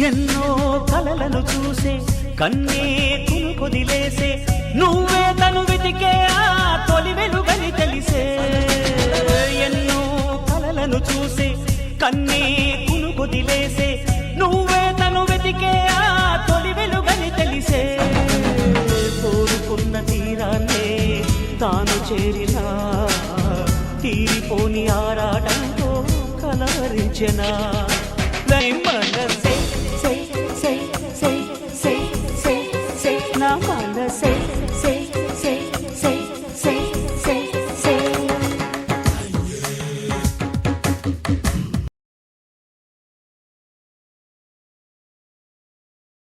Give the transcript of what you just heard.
ఎన్నో కలలను చూసే కన్నే కునుకొదిలేసే నువ్వే తను వెతికే ఆ తొలి వెలుగని తెలిసే ఎన్నో కలలను చూసే కన్నే కునుకొదిలేసే నువ్వే తను వెతికే ఆ తొలి వెలుగని తెలిసే కోరుకున్న తీరాన్నే తాను చేరినా తీరిపోని ఆరాటంతో కలవరించెనా మనసే